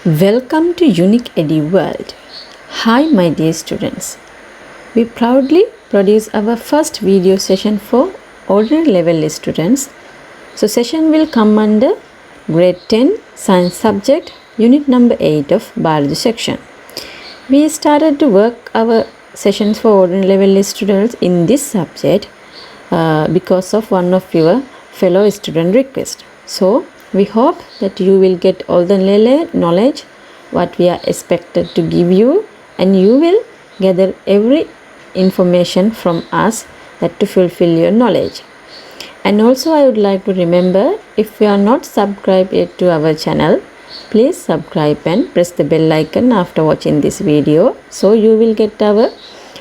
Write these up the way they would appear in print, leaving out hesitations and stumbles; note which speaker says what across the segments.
Speaker 1: Welcome to Unique Edu World. Hi my dear students. We proudly produce our first video session for ordinary level students. So session will come under grade 10 science subject unit number 8 of biology section. We started to work our sessions for ordinary level students in this subject because of one of your fellow student request. So we hope that you will get all the knowledge what we are expected to give you, and you will gather every information from us that to fulfill your knowledge. And also I would like to remember, if you are not subscribed yet to our channel, please subscribe and press the bell icon after watching this video, so you will get our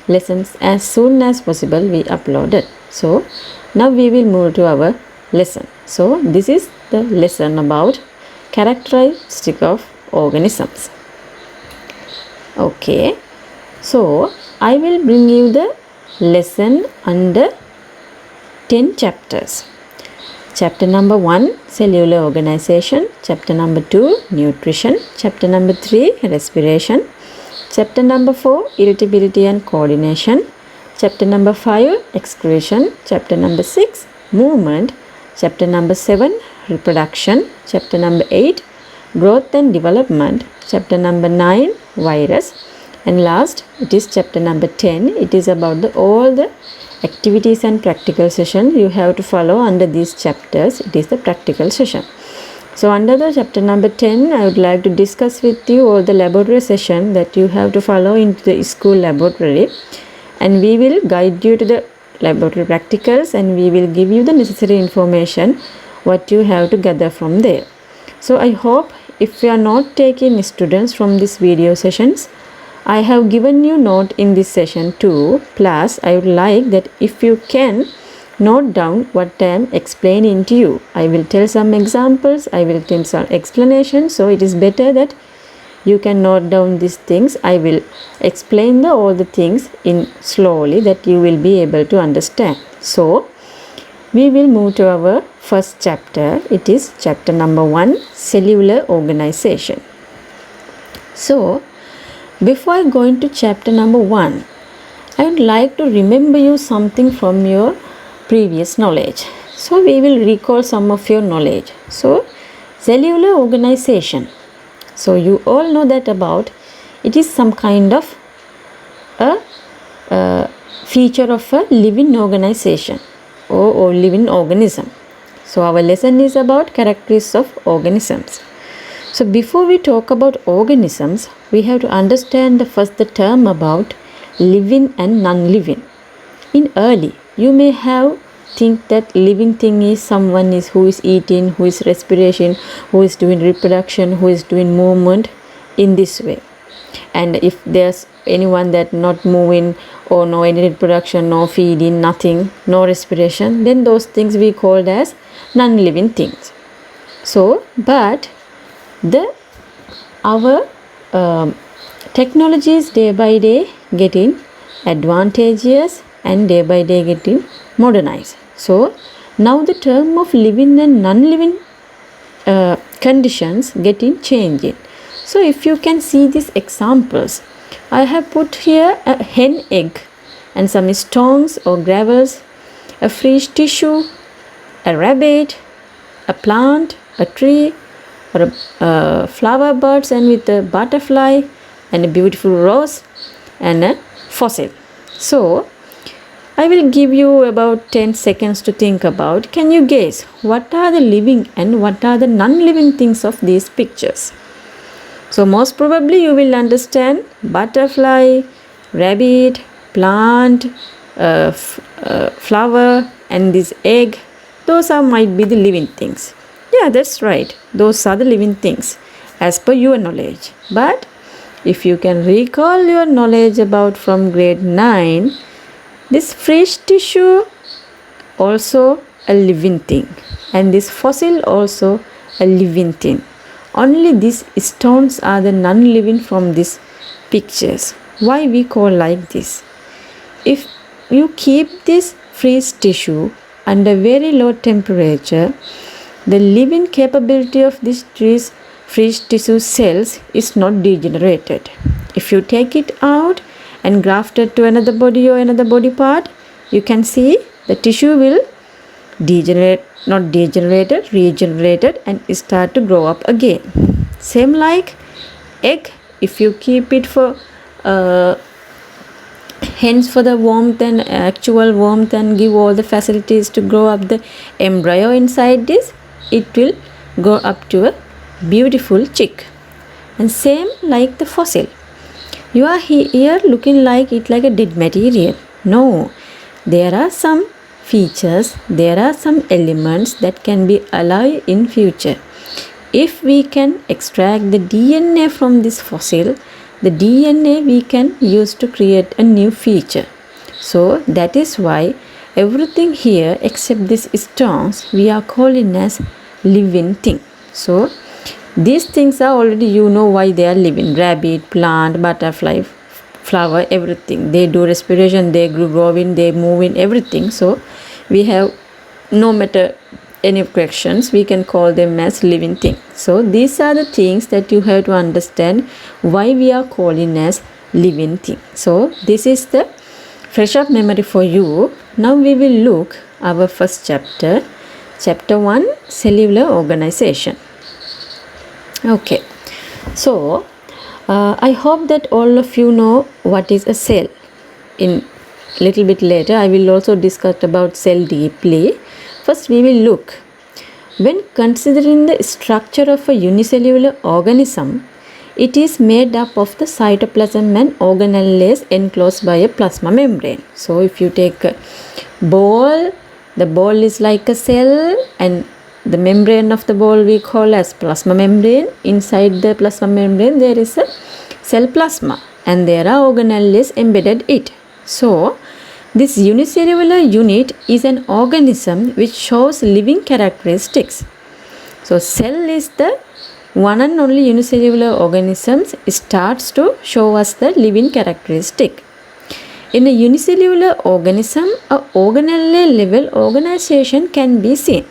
Speaker 1: lessons as soon as possible we upload it. So now we will move to our lesson. So this is the lesson about characteristic of organisms. Okay, so I will bring you the lesson under 10 chapters. Chapter number 1, cellular organization. Chapter number 2, nutrition. Chapter number 3, respiration. Chapter number 4, irritability and coordination. Chapter number 5, excretion. Chapter number 6, movement. Chapter number 7, reproduction. Chapter number 8, growth and development. Chapter number 9, virus. And last, it is chapter number 10. It is about all the activities and practical session you have to follow under these chapters. It is the practical session. So under the chapter number 10, I would like to discuss with you all the laboratory session that you have to follow into the school laboratory, and we will guide you to the laboratory practicals, and we will give you the necessary information what you have to gather from there. So I hope if you are not taking students from these video sessions, I have given you note in this session too. Plus I would like that if you can note down what I am explaining to you. I will tell some examples, I will tell some explanations, so it is better that you can note down these things. I will explain all the things in slowly that you will be able to understand. So we will move to our first chapter. It is chapter number 1, cellular organization. So before going to chapter number 1, I would like to remember you something from your previous knowledge. So we will recall some of your knowledge. So cellular organization. So you all know that about it is some kind of a feature of a living organization or living organism. So our lesson is about characteristics of organisms. So before we talk about organisms, we have to understand first the term about living and non-living. In early, you may have think that living thing is someone is who is eating, who is respiration, who is doing reproduction, who is doing movement in this way. And if there's anyone that not moving or no any reproduction, no feeding, nothing, no respiration, then those things we called as non-living things. So but our technology is day by day getting advantageous and day by day getting modernized. So now the term of living and non-living conditions getting changed. So if you can see these examples, I have put here a hen egg and some stones or gravels, a fresh tissue, a rabbit, a plant, a tree, or a flower buds and with a butterfly and a beautiful rose and a fossil. So I will give you about 10 seconds to think about. Can you guess what are the living and what are the non-living things of these pictures? So most probably you will understand butterfly, rabbit, plant, flower and this egg. Those are might be the living things. Yeah, that's right. Those are the living things as per your knowledge. But if you can recall your knowledge about from grade 9, this fresh tissue also a living thing, and this fossil also a living thing. Only these stones are the non-living from these pictures. Why we call like this? If you keep this fresh tissue under very low temperature, the living capability of these trees fresh tissue cells is not degenerated. If you take it out and graft it to another body or another body part, you can see the tissue will degenerate, not degenerated, regenerated, and start to grow up again. Same like egg, if you keep it for hence for the warmth and actual warmth and give all the facilities to grow up the embryo inside this, it will go up to a beautiful chick. And same like the fossil, you are here looking like it like a dead material. No, there are some features, there are some elements that can be alive in future. If we can extract the DNA from this fossil, the DNA we can use to create a new feature. So that is why everything here except these stones we are calling as living thing. So these things are already, you know why they are living. Rabbit, plant, butterfly, flower, everything. They do respiration, they grow in, they move in, everything. So we have no matter any questions, we can call them as living thing. So these are the things that you have to understand why we are calling as living thing. So this is the fresh up memory for you. Now we will look our first chapter, chapter 1, cellular organization. Okay, so I hope that all of you know what is a cell. In little bit later I will also discuss about cell deeply. First we will look. When considering the structure of a unicellular organism, it is made up of the cytoplasm and organelles enclosed by a plasma membrane. So if you take a ball, the ball is like a cell, and the membrane of the ball we call as plasma membrane. Inside the plasma membrane there is a cell plasma and there are organelles embedded it. So this unicellular unit is an organism which shows living characteristics. So cell is the one and only unicellular organisms starts to show us the living characteristic. In a unicellular organism, a organelle level organization can be seen.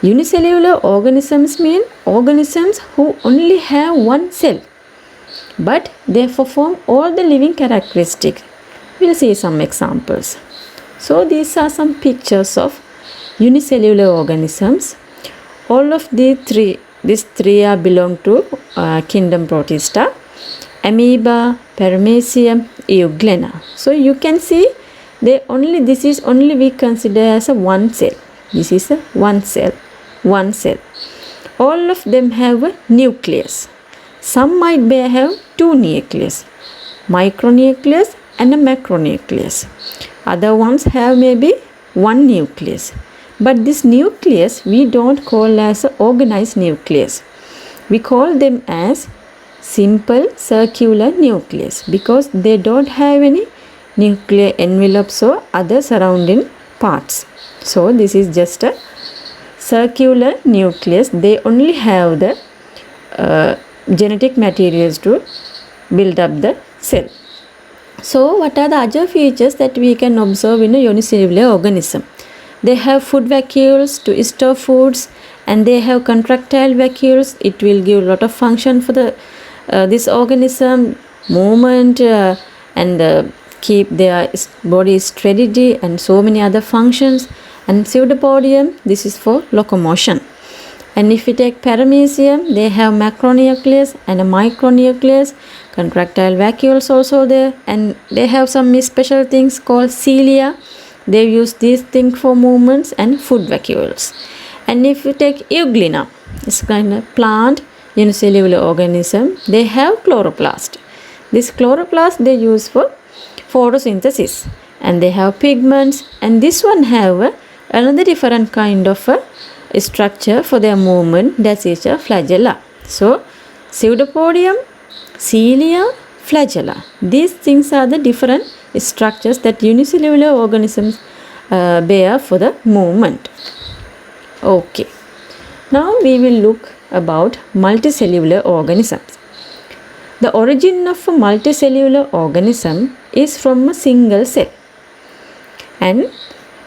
Speaker 1: Unicellular organisms mean organisms who only have one cell, but they perform all the living characteristics. We'll see some examples. So these are some pictures of unicellular organisms. All of these three are belong to kingdom Protista: amoeba, paramecium, euglena. So you can see this is only we consider as a one cell. This is a one cell. All of them have a nucleus. Some might have two nucleus, micronucleus and a macronucleus. Other ones have maybe one nucleus. But this nucleus we don't call as an organized nucleus. We call them as simple circular nucleus because they don't have any nuclear envelopes or other surrounding parts. So this is just a circular nucleus. They only have the genetic materials to build up the cell. So what are the other features that we can observe in a unicellular organism? They have food vacuoles to store foods, and they have contractile vacuoles. It will give a lot of function for the this organism, movement and keep their body steady, and so many other functions. And pseudopodium, this is for locomotion. And if we take paramecium, they have macronucleus and a micronucleus, contractile vacuoles also there, and they have some special things called cilia. They use these things for movements and food vacuoles. And if you take euglena, it's kind of plant unicellular organism, they have chloroplast. This chloroplast they use for photosynthesis, and they have pigments, and this one have another different kind of a structure for their movement, that is a flagella. So pseudopodium, cilia, flagella, these things are the different structures that unicellular organisms bear for the movement. Okay, now we will look about multicellular organisms. The origin of a multicellular organism is from a single cell, and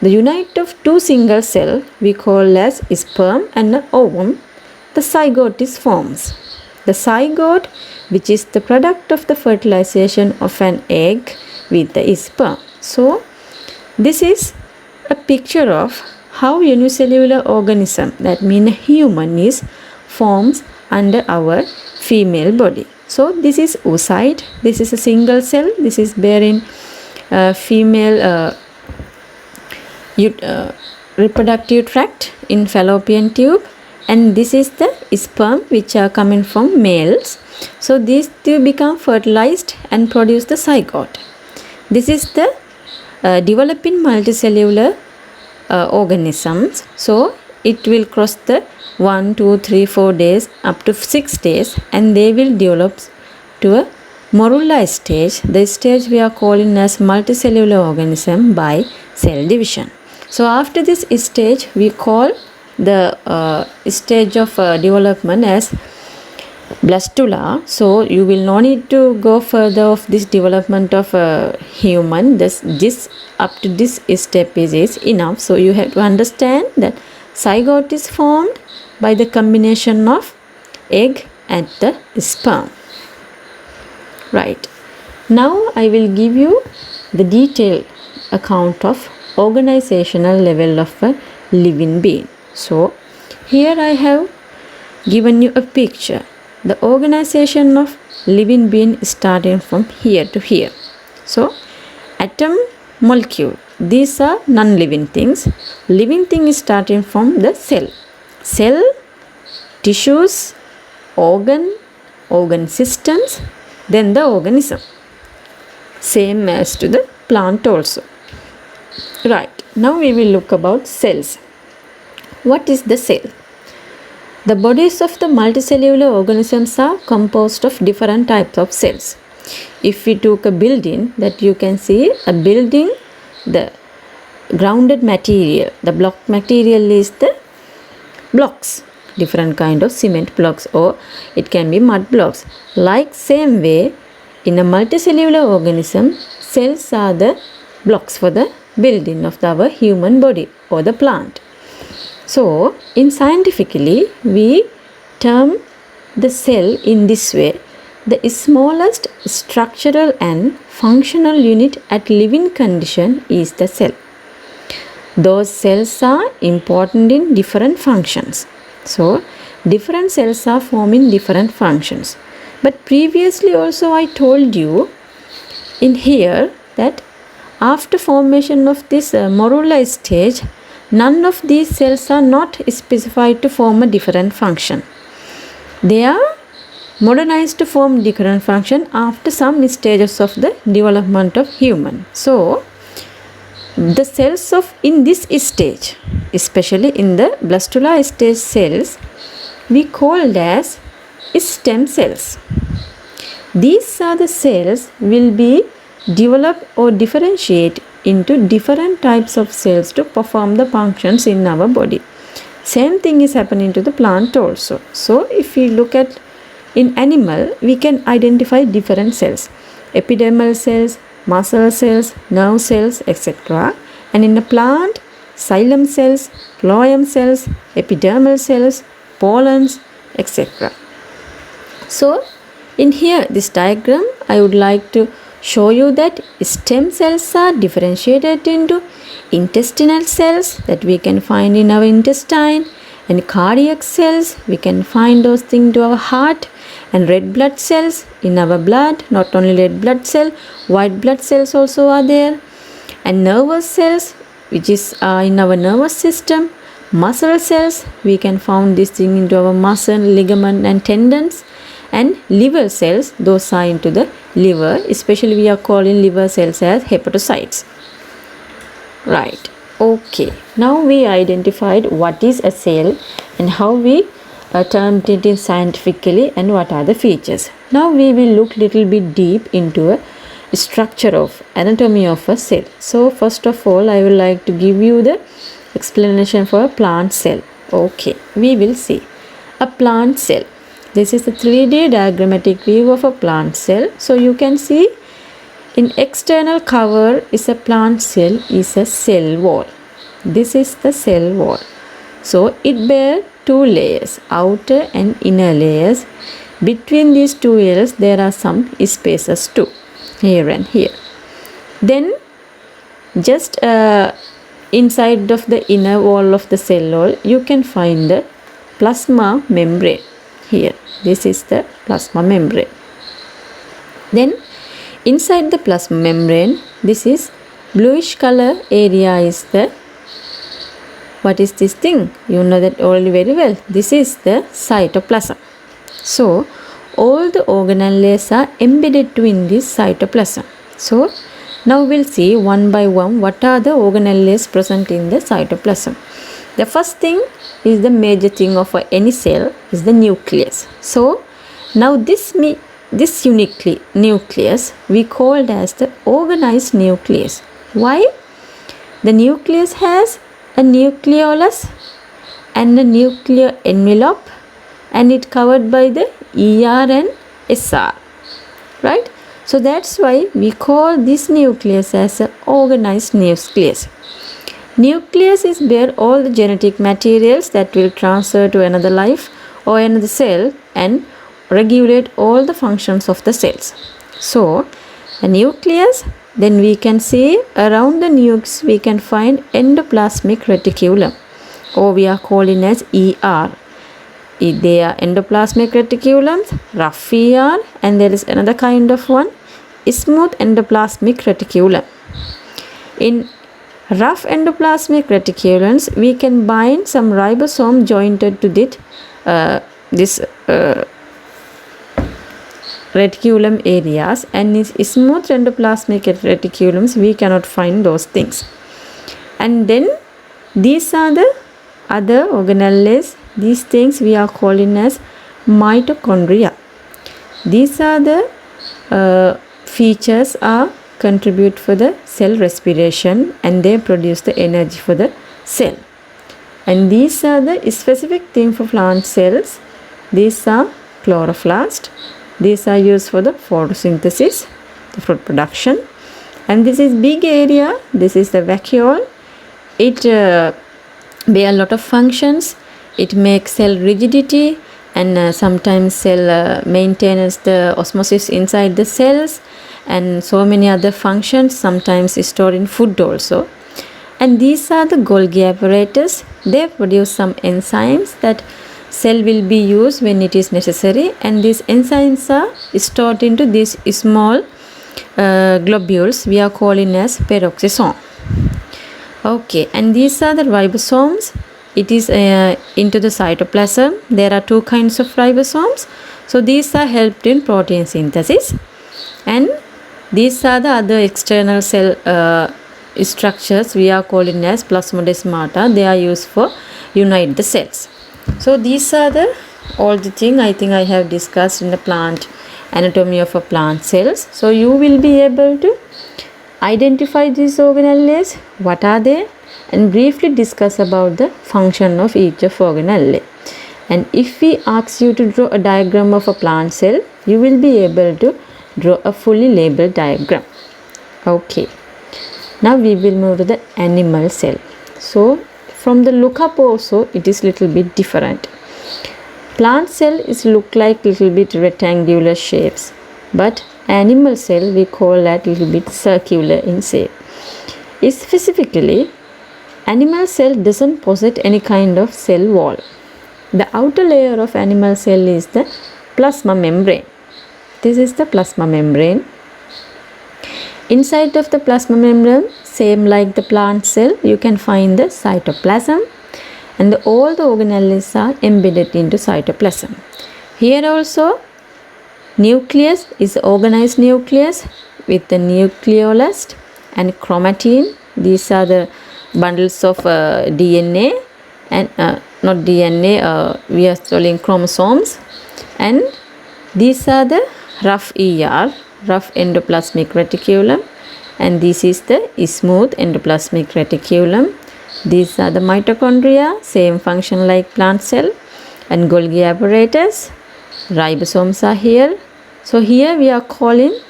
Speaker 1: the unit of two single cell we call as sperm and an ovum. the zygote is formed. The zygote, which is the product of the fertilization of an egg with the sperm. So, this is a picture of how unicellular organism, that means a human, is forms under our female body. So, this is oocyte. This is a single cell. This is bearing female reproductive tract in fallopian tube, and this is the sperm which are coming from males. So these two become fertilized and produce the zygote. This is the developing multicellular organisms. So it will cross the 1, 2, 3, 4 days up to 6 days, and they will develop to a morula stage. The stage we are calling as multicellular organism by cell division. So after this stage, we call the stage of development as blastula. So you will no need to go further of this development of human. This up to this step is enough. So you have to understand that zygote is formed by the combination of egg and the sperm. Right. Now I will give you the detailed account of organizational level of a living being. So here I have given you a picture. The organization of living being starting from here to here. So atom, molecule, these are non-living things. Living thing is starting from the cell. Cell, tissues, organ systems, then the organism. Same as to the plant also. Right, now we will look about cells. What is the cell? The bodies of the multicellular organisms are composed of different types of cells. If we took a building, that you can see a building, the grounded material, the block material is the blocks, different kind of cement blocks, or it can be mud blocks. Like same way, in a multicellular organism, cells are the blocks for the building of our human body or the plant. So, in scientifically, we term the cell in this way. The smallest structural and functional unit at living condition is the cell. Those cells are important in different functions. So, different cells are forming different functions. But previously also I told you in here that after formation of this morula stage, none of these cells are not specified to form a different function. They are modernized to form different function after some stages of the development of human. So, the cells of in this stage, especially in the blastula stage cells, we called as stem cells. These are the cells will be develop or differentiate into different types of cells to perform the functions in our body. Same thing is happening to the plant also. So if we look at in animal, we can identify different cells: epidermal cells, muscle cells, nerve cells, etc. And in the plant, xylem cells, phloem cells, epidermal cells, pollens, etc. So in here, this diagram, I would like to show you that stem cells are differentiated into intestinal cells that we can find in our intestine, and cardiac cells, we can find those things to our heart, and red blood cells in our blood. Not only red blood cell, white blood cells also are there, and nervous cells, which is in our nervous system. Muscle cells, we can find this thing into our muscle, ligament and tendons. And liver cells, those are into the liver, especially we are calling liver cells as hepatocytes. Right, okay, now we identified what is a cell and how we termed it in scientifically and what are the features. Now we will look little bit deep into a structure of anatomy of a cell. So first of all, I would like to give you the explanation for a plant cell. Okay, we will see a plant cell. This is the 3D diagrammatic view of a plant cell. So you can see in external cover is a plant cell is a cell wall. This is the cell wall. So it bears two layers, outer and inner layers. Between these two layers there are some spaces too, here and here. Then just inside of the inner wall of the cell wall you can find the plasma membrane. Here, this is the plasma membrane. Then inside the plasma membrane, this is bluish color area is the, what is this thing? You know that already very well. This is the cytoplasm. So all the organelle layers are embedded in this cytoplasm. So now we'll see one by one what are the organelle layers present in the cytoplasm. The first thing is the major thing of any cell is the nucleus. So now this unique nucleus we called as the organized nucleus. Why? The nucleus has a nucleolus and a nuclear envelope, and it covered by the ER and SR, right? So that's why we call this nucleus as an organized nucleus. Nucleus is where all the genetic materials that will transfer to another life or another cell and regulate all the functions of the cells. So a nucleus, then we can see around the nucleus we can find endoplasmic reticulum, or we are calling as ER. They are endoplasmic reticulums, rough ER, and there is another kind of one, smooth endoplasmic reticulum. In rough endoplasmic reticulums, we can bind some ribosome jointed to this reticulum areas, and in smooth endoplasmic reticulums we cannot find those things. And then these are the other organelle layers. These things we are calling as mitochondria. These are the features are contribute for the cell respiration, and they produce the energy for the cell. And these are the specific thing for plant cells. These are chloroplast. These are used for the photosynthesis, the fruit production. And this is big area. This is the vacuole. It bear a lot of functions. It makes cell rigidity, and sometimes cell maintains the osmosis inside the cells, and so many other functions, sometimes stored in food also. And these are the Golgi apparatus. They produce some enzymes that cell will be used when it is necessary, and these enzymes are stored into these small globules we are calling as peroxisome. Okay, and these are the ribosomes. It is into the cytoplasm. There are two kinds of ribosomes. So these are helped in protein synthesis, and these are the other external cell structures we are calling as plasmodesmata. They are used for unite the cells. So these are all the things I think I have discussed in the plant anatomy of a plant cells. So you will be able to identify these organelle layers, what are they, and briefly discuss about the function of each of organelle layer. And if we ask you to draw a diagram of a plant cell, you will be able to draw a fully labeled diagram. Okay, now we will move to the animal cell. So from the look up also it is little bit different. Plant cell is look like little bit rectangular shapes, but animal cell we call that little bit circular in shape. Specifically, animal cell doesn't possess any kind of cell wall. The outer layer of animal cell is the plasma membrane. This is the plasma membrane. Inside of the plasma membrane, same like the plant cell, you can find the cytoplasm, and all the organelles are embedded into cytoplasm. Here also nucleus is organized nucleus with the nucleolus and chromatin. These are the bundles of DNA, and not DNA, we are calling chromosomes, and these are the rough ER, rough endoplasmic reticulum, and this is the smooth endoplasmic reticulum. These are the mitochondria, same function like plant cell, and Golgi apparatus. Ribosomes are here. So here we are calling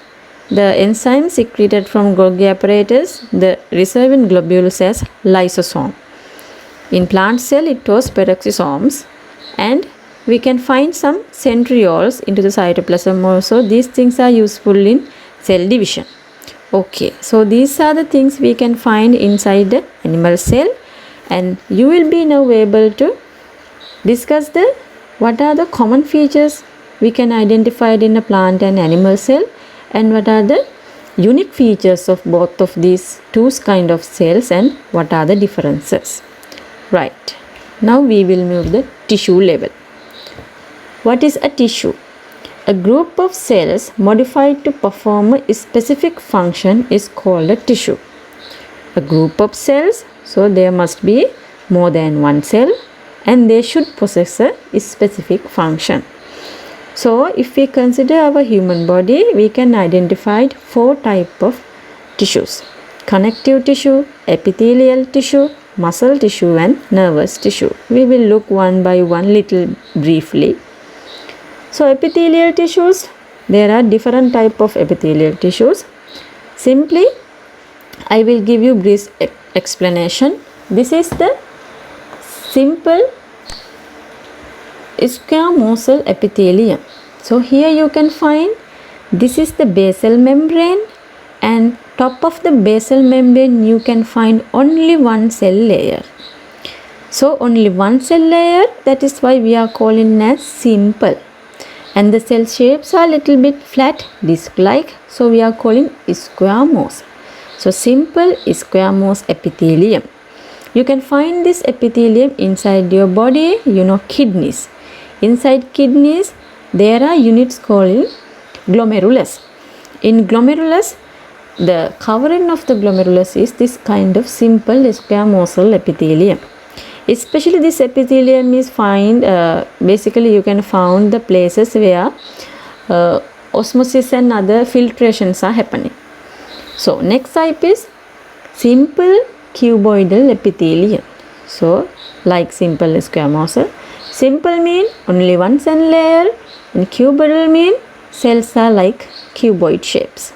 Speaker 1: the enzyme secreted from Golgi apparatus, the reserving globules, as lysosome. In plant cell it was peroxisomes, and we can find some centrioles into the cytoplasm also. These things are useful in cell division. Okay, so these are the things we can find inside the animal cell, and you will be now able to discuss what are the common features we can identify in a plant and animal cell, and what are the unique features of both of these two kind of cells, and what are the differences. Right, now we will move the tissue level. What is a tissue? A group of cells modified to perform a specific function is called a tissue. A group of cells, so there must be more than one cell, and they should possess a specific function. So if we consider our human body, we can identify 4 types of tissues: connective tissue, epithelial tissue, muscle tissue, and nervous tissue. We will look one by one little briefly. So epithelial tissues, there are different type of epithelial tissues. Simply, I will give you brief explanation. This is the simple squamosal epithelium. So here you can find, this is the basal membrane, and top of the basal membrane you can find only one cell layer. So only one cell layer, that is why we are calling as simple. And the cell shapes are little bit flat, disc-like, so we are calling squamous. So simple squamous epithelium. You can find this epithelium inside your body, kidneys. Inside kidneys, there are units called glomerulus. In glomerulus, the covering of the glomerulus is this kind of simple squamosal epithelium. Especially this epithelium is basically you can find the places where osmosis and other filtrations are happening. So next type is simple cuboidal epithelium. So like simple squamosal, simple mean only one cell layer, and cuboidal mean cells are like cuboid shapes.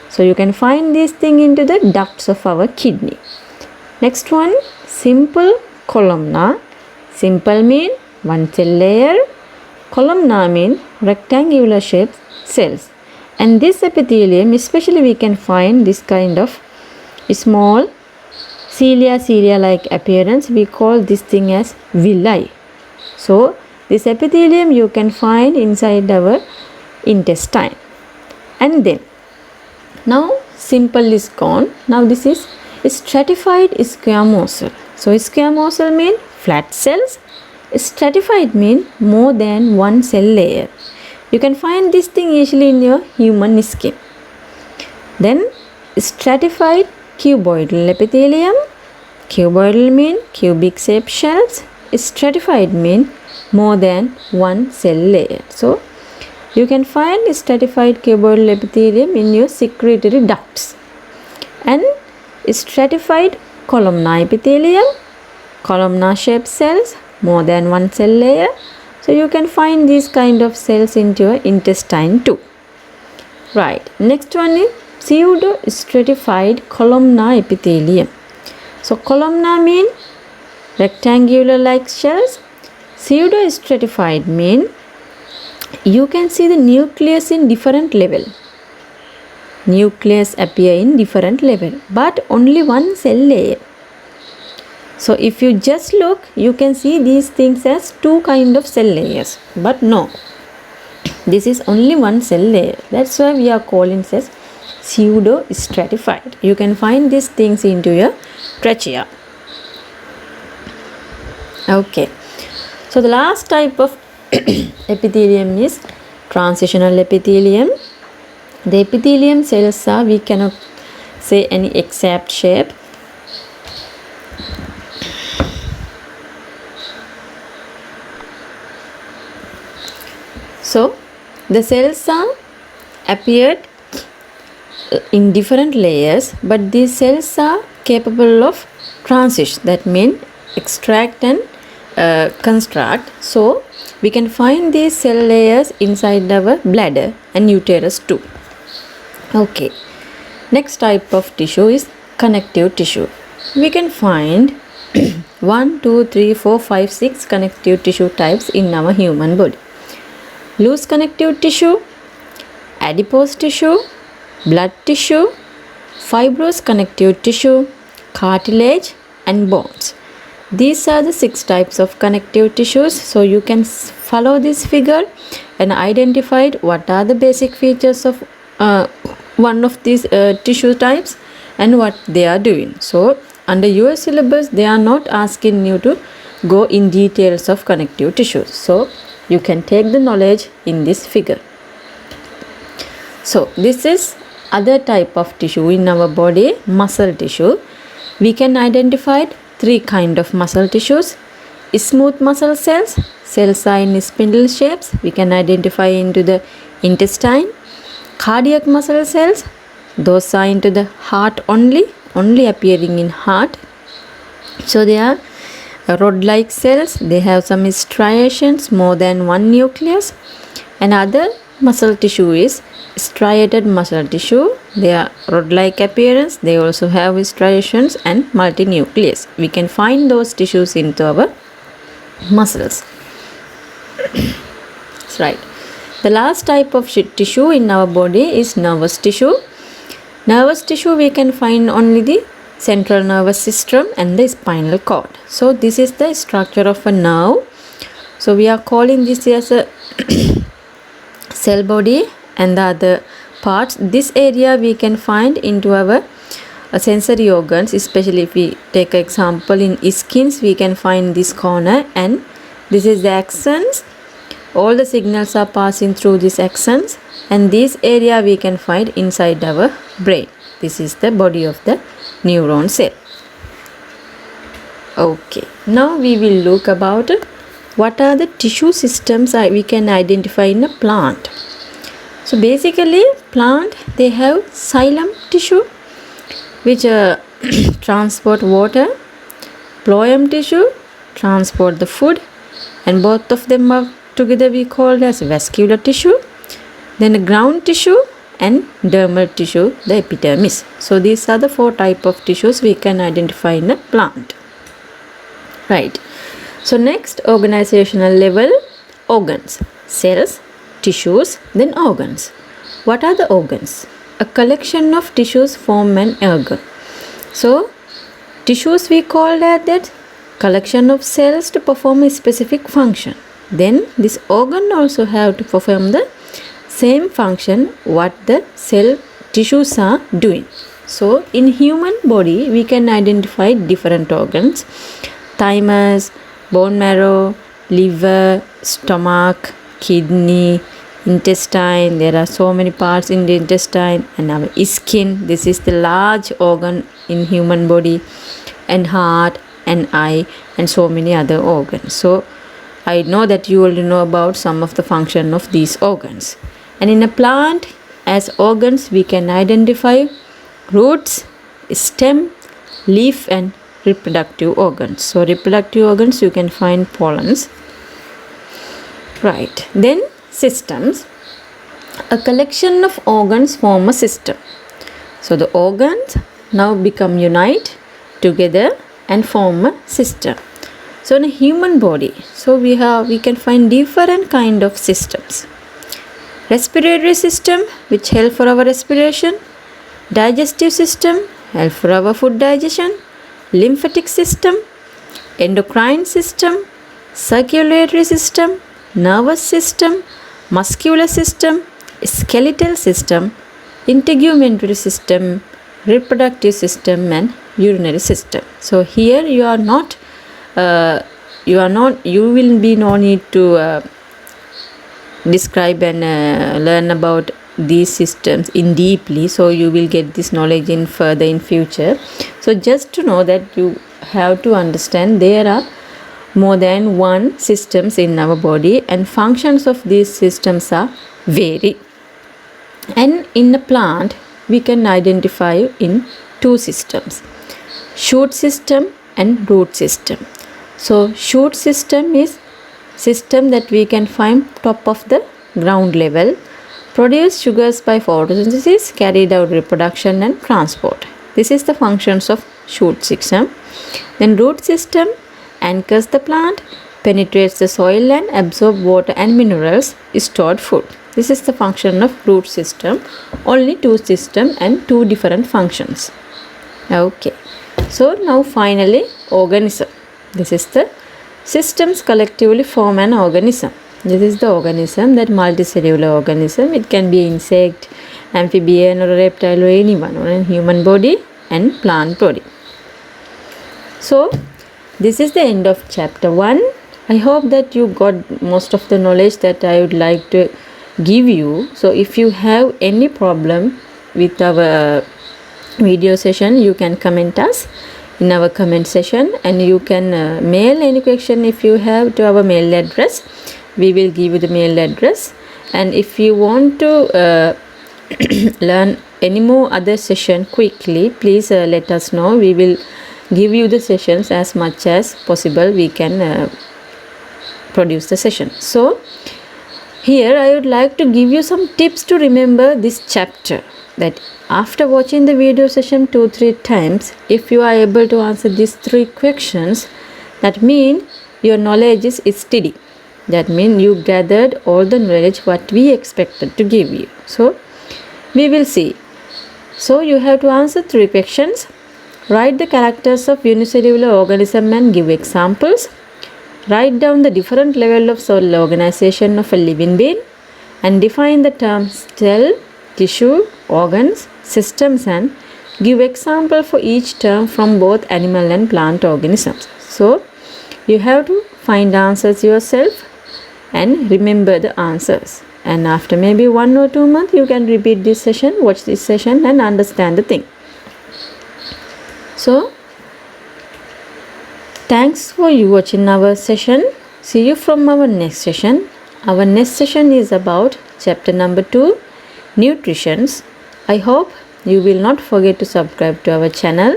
Speaker 1: So you can find this thing into the ducts of our kidney. Next one, simple columnar. Simple mean one cell layer, columnar mean rectangular shaped cells. And this epithelium, especially we can find this kind of small cilia like appearance. We call this thing as villi. So this epithelium you can find inside our intestine. And then now simple is gone. Now this is stratified squamosal. So squamosal mean flat cells. Stratified mean more than one cell layer. You can find this thing usually in your human skin. Then stratified cuboidal epithelium. Cuboidal mean cubic shaped shells. Stratified mean more than one cell layer. So you can find stratified cuboidal epithelium in your secretory ducts. And stratified columnar epithelium, columnar shaped cells, more than one cell layer. So you can find these kind of cells into your intestine too. Right, next one is pseudo stratified columnar epithelium. So columnar mean rectangular like shells. Pseudo stratified mean you can see the nucleus in different level. Nucleus appear in different level, but only one cell layer. So if you just look, you can see these things as two kind of cell layers, but no, this is only one cell layer. That's why we are calling as pseudo stratified. You can find these things into your trachea. Okay, so the last type of epithelium is transitional epithelium. The epithelium cells are, we cannot say any exact shape. So the cells are appeared in different layers, but these cells are capable of transition. That means extract and construct. So we can find these cell layers inside our bladder and uterus too. Okay, next type of tissue is connective tissue. We can find 1, 2, 3, 4, 5, 6 connective tissue types in our human body. Loose connective tissue, adipose tissue, blood tissue, fibrous connective tissue, cartilage and bones. These are the 6 types of connective tissues. So you can follow this figure and identify what are the basic features of one of these tissue types and what they are doing. So under your syllabus they are not asking you to go in details of connective tissues. So you can take the knowledge in this figure. So this is other type of tissue in our body, muscle tissue. We can identify 3 kind of muscle tissues. Smooth muscle cells, cells are in spindle shapes. We can identify into the intestine. Cardiac muscle cells, those are into the heart only appearing in heart. So they are rod-like cells. They have some striations, more than one nucleus. And other muscle tissue is striated muscle tissue. They are rod-like appearance. They also have striations and multinucleus. We can find those tissues into our muscles. That's right. The last type of tissue in our body is nervous tissue. Nervous tissue we can find only the central nervous system and the spinal cord. So this is the structure of a nerve. So we are calling this as a cell body, and the other parts, this area we can find into our sensory organs, especially if we take an example in skins, we can find this corner, and this is the axons. All the signals are passing through these axons, and this area we can find inside our brain. This is the body of the neuron cell. Okay, now we will look about what are the tissue systems we can identify in a plant. So basically plant, they have xylem tissue which transport water, phloem tissue transport the food, and both of them are together we call as vascular tissue. Then the ground tissue and dermal tissue, the epidermis. So these are the 4 type of tissues we can identify in a plant. Right. So next, organizational level, organs, cells, tissues, then organs. What are the organs? A collection of tissues form an organ. So tissues we call that collection of cells to perform a specific function. Then this organ also have to perform the same function what the cell tissues are doing. So in human body we can identify different organs: thymus, bone marrow, liver, stomach, kidney, intestine. There are so many parts in the intestine, and our skin. This is the large organ in human body, and heart and eye, and so many other organs. So I know that you already know about some of the function of these organs. And in a plant, as organs we can identify roots, stem, leaf and reproductive organs. So reproductive organs you can find pollens. Right. Then systems. A collection of organs form a system. So the organs now become unite together and form a system. So in a human body, so we can find different kind of systems. Respiratory system, which help for our respiration. Digestive system, help for our food digestion. Lymphatic system, endocrine system, circulatory system, nervous system, muscular system, skeletal system, integumentary system, reproductive system and urinary system. So here you will be no need to describe and learn about these systems in deeply, so you will get this knowledge in further in future. So just to know that you have to understand there are more than one systems in our body, and functions of these systems are vary. And in a plant we can identify in 2 systems: shoot system and root system. So shoot system is system that we can find top of the ground level, produce sugars by photosynthesis, carried out reproduction and transport. This is the functions of shoot system. Then root system anchors the plant, penetrates the soil and absorbs water and minerals, stored food. This is the function of root system. Only two systems and two different functions. Okay. So now finally organism. This is the systems collectively form an organism. This is the organism, that multicellular organism. It can be insect, amphibian or a reptile or anyone, or a human body and plant body. So this is the end of chapter 1. I hope that you got most of the knowledge that I would like to give you. So if you have any problem with our video session, you can comment us in our comment section, and you can mail any question if you have to our mail address. We will give you the mail address. And if you want to learn any more other session quickly, please let us know. We will give you the sessions as much as possible. We can produce the session. So here I would like to give you some tips to remember this chapter, that after watching the video session 2-3 times, if you are able to answer these 3 questions, that means your knowledge is steady. That means you gathered all the knowledge what we expected to give you. So we will see. So you have to answer 3 questions. Write the characters of unicellular organism and give examples. Write down the different level of cell organization of a living being, and define the terms cell, tissue, organs, systems, and give example for each term from both animal and plant organisms. So you have to find answers yourself and remember the answers. And after maybe 1 or 2 months, you can repeat this session, watch this session and understand the thing. So thanks for you watching our session. See you from our next session. Our next session is about chapter number 2, nutritions. I hope you will not forget to subscribe to our channel,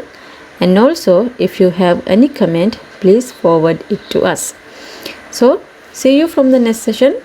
Speaker 1: and also if you have any comment, please forward it to us. So see you from the next session.